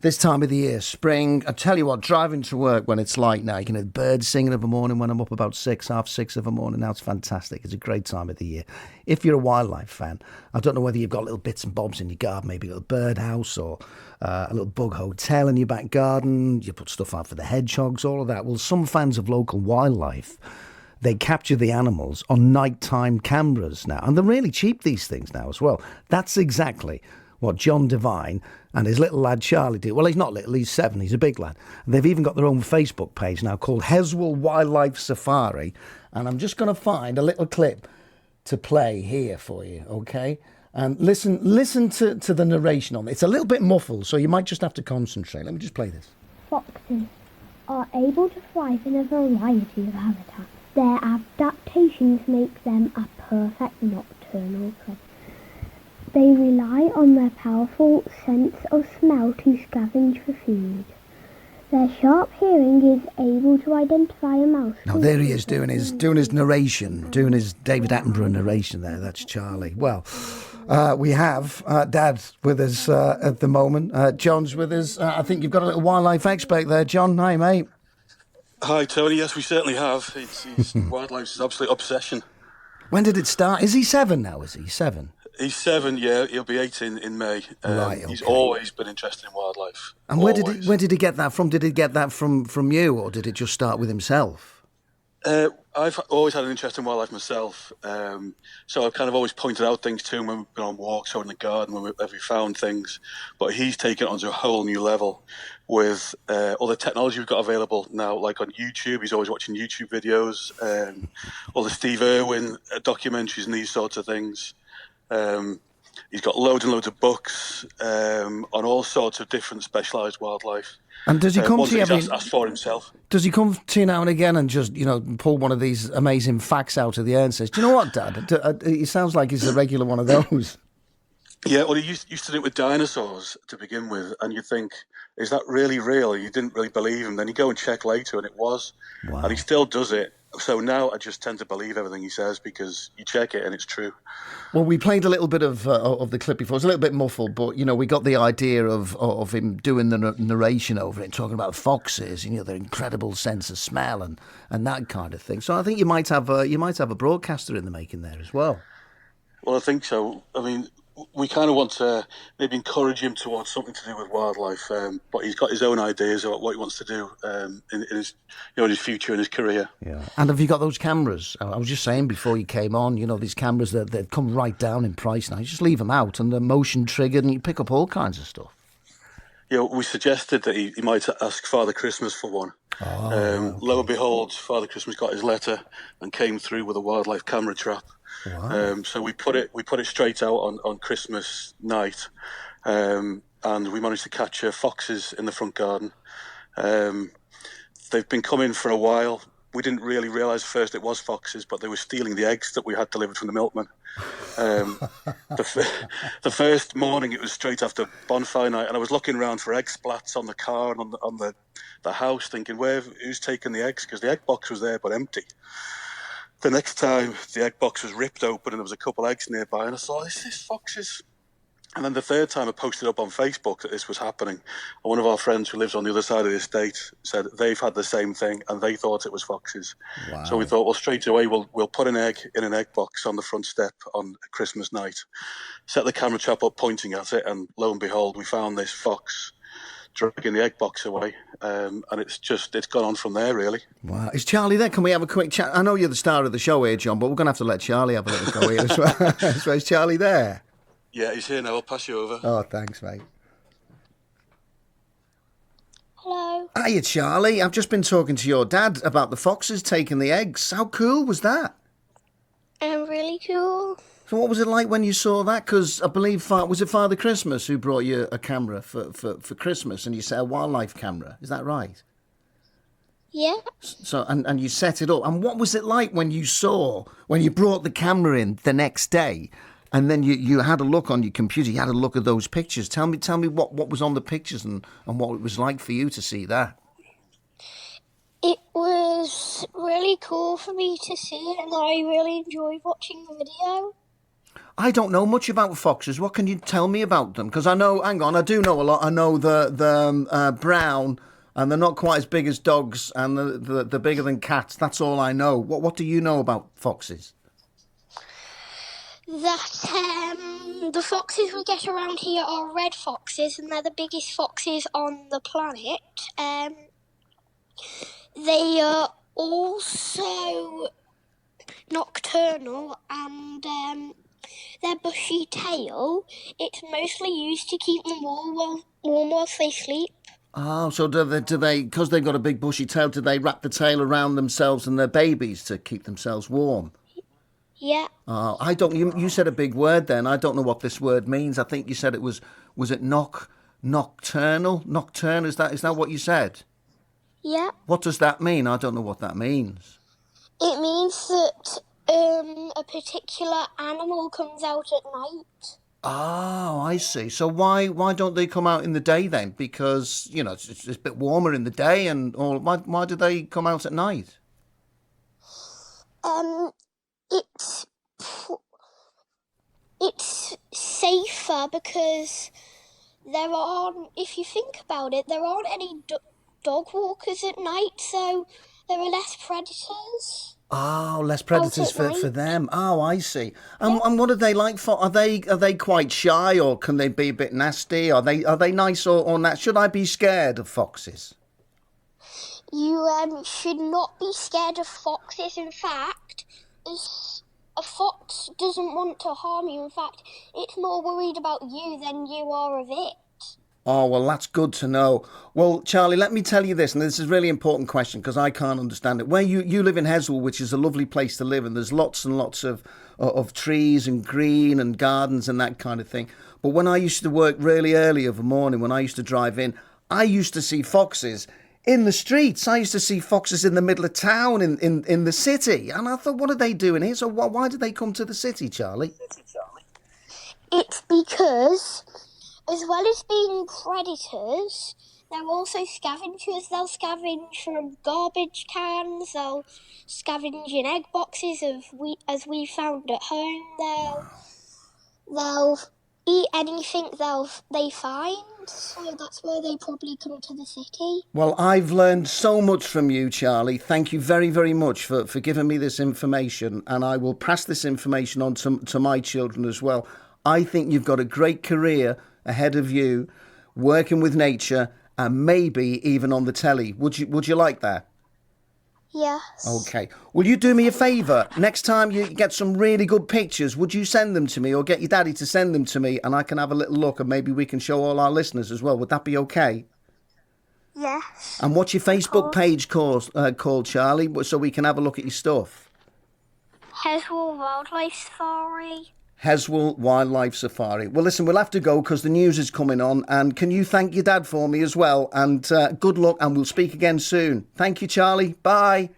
This time of the year, spring. I tell you what, driving to work when it's light now, you can hear birds singing of a morning when I'm up about 6, half 6 of a morning. Now it's fantastic. It's a great time of the year. If you're a wildlife fan, I don't know whether you've got little bits and bobs in your garden, maybe a little birdhouse or a little bug hotel in your back garden. You put stuff out for the hedgehogs, all of that. Well, some fans of local wildlife, they capture the animals on nighttime cameras now. And they're really cheap, these things now as well. That's exactly what John Devine and his little lad Charlie do. Well, he's not little, he's 7, he's a big lad. They've even got their own Facebook page now called Heswell Wildlife Safari. And I'm just going to find a little clip to play here for you, okay? And listen to the narration on it. It's a little bit muffled, so you might just have to concentrate. Let me just play this. Foxes are able to thrive in a variety of habitats. Their adaptations make them a perfect nocturnal prey. They rely on their powerful sense of smell to scavenge for food. Their sharp hearing is able to identify a mouse. Now there he is doing his narration, doing his David Attenborough narration there. That's Charlie. Well, we have Dad with us at the moment. John's with us. I think you've got a little wildlife expert there, John. Hi, mate. Hi, Tony. Yes, we certainly have. It's wildlife's his absolute obsession. When did it start? Is he 7 now, is he? 7? He's 7, yeah. He'll be 8 in May. Right, okay. He's always been interested in wildlife. And where did he get that from? Did he get that from you, or did it just start with himself? I've always had an interest in wildlife myself, so I've kind of always pointed out things to him when we've been on walks or in the garden when we found things. But he's taken it onto a whole new level with all the technology we've got available now, like on YouTube. He's always watching YouTube videos, all the Steve Irwin documentaries and these sorts of things. He's got loads and loads of books on all sorts of different specialised wildlife. And does he come to you? Asked for himself. Does he come to you now and again and just, pull one of these amazing facts out of the air and says, "Do you know what, Dad? He sounds like he's a regular one of those." Yeah, well, he used to do it with dinosaurs to begin with, and you think, is that really real? You didn't really believe him. Then you go and check later, and it was. Wow. And he still does it. So now I just tend to believe everything he says because you check it and it's true. Well, we played a little bit of the clip before. It's a little bit muffled, but, we got the idea of him doing the narration over it, talking about foxes, their incredible sense of smell and that kind of thing. So I think you might have a broadcaster in the making there as well. Well, I think so. I mean, we kind of want to maybe encourage him towards something to do with wildlife, but he's got his own ideas about what he wants to do in his, in his future and his career. Yeah. And have you got those cameras? I was just saying before you came on, these cameras that come right down in price now. You just leave them out and they're motion triggered and you pick up all kinds of stuff. Yeah, we suggested that he might ask Father Christmas for one. Okay. Lo and behold, Father Christmas got his letter and came through with a wildlife camera trap. Wow. So we put it straight out on Christmas night, and we managed to capture foxes in the front garden. They've been coming for a while. We didn't really realise first it was foxes, but they were stealing the eggs that we had delivered from the milkman. The first morning it was straight after bonfire night, and I was looking around for egg splats on the car and on the house, thinking who's taken the eggs, because the egg box was there but empty. The next time, the egg box was ripped open and there was a couple eggs nearby, and I thought, is this foxes? And then the third time I posted up on Facebook that this was happening, and one of our friends who lives on the other side of the estate said they've had the same thing and they thought it was foxes. Wow. So we thought, well, straight away we'll put an egg in an egg box on the front step on Christmas night, set the camera trap up pointing at it, and lo and behold, we found this fox dragging the egg box away, and it's gone on from there, really. Wow. Is Charlie there? Can we have a quick chat? I know you're the star of the show here, John, but we're going to have to let Charlie have a little go here as well. So is Charlie there? Yeah, he's here now. I'll pass you over. Oh, thanks, mate. Hello. Hiya, Charlie. I've just been talking to your dad about the foxes taking the eggs. How cool was that? Really cool. So what was it like when you saw that? Because I believe, was it Father Christmas who brought you a camera for Christmas, and you set a wildlife camera? Is that right? Yeah. So and you set it up. And what was it like when you brought the camera in the next day, and then you had a look on your computer, you had a look at those pictures? Tell me what was on the pictures and what it was like for you to see that. It was really cool for me to see it, and I really enjoyed watching the video. I don't know much about foxes. What can you tell me about them? Because I know, hang on, I do know a lot. I know the brown, and they're not quite as big as dogs, and they're bigger than cats. That's all I know. What do you know about foxes? That the foxes we get around here are red foxes, and they're the biggest foxes on the planet. They are also nocturnal, and their bushy tail, it's mostly used to keep them warm whilst they sleep. Oh, so do they, because they've got a big bushy tail, do they wrap the tail around themselves and their babies to keep themselves warm? Yeah. Oh, I don't. You said a big word then. I don't know what this word means. I think you said it was it nocturnal? Nocturne, is that what you said? Yeah. What does that mean? I don't know what that means. It means that a particular animal comes out at night. Oh, I see. So why don't they come out in the day then? Because, it's a bit warmer in the day and all. Why do they come out at night? It's safer because if you think about it, there aren't any dog walkers at night, so there are less predators. Oh, less predators for them. Oh, I see. Yeah. And what are they like? Are they quite shy, or can they be a bit nasty? Are they nice or not? Should I be scared of foxes? You should not be scared of foxes. In fact, a fox doesn't want to harm you. In fact, it's more worried about you than you are of it. Oh, well, that's good to know. Well, Charlie, let me tell you this, and this is a really important question because I can't understand it. Where you live in Heswell, which is a lovely place to live, and there's lots and lots of trees and green and gardens and that kind of thing. But when I used to work really early of a morning, when I used to drive in, I used to see foxes in the streets. I used to see foxes in the middle of town in the city. And I thought, what are they doing here? So why did they come to the city, Charlie? It's because, as well as being predators, they're also scavengers. They'll scavenge from garbage cans, they'll scavenge in egg boxes as we found at home. They'll eat anything they find, so that's why they probably come to the city. Well, I've learned so much from you, Charlie. Thank you very, very much for giving me this information, and I will pass this information on to my children as well. I think you've got a great career ahead of you, working with nature, and maybe even on the telly. Would you like that? Yes. Okay. Will you do me a favour? Next time you get some really good pictures, would you send them to me or get your daddy to send them to me and I can have a little look and maybe we can show all our listeners as well? Would that be okay? Yes. And what's your Facebook page called, Charlie, so we can have a look at your stuff? Heswell Wildlife Safari. Heswell Wildlife Safari. Well, listen, we'll have to go because the news is coming on. And can you thank your dad for me as well? And good luck, and we'll speak again soon. Thank you, Charlie. Bye.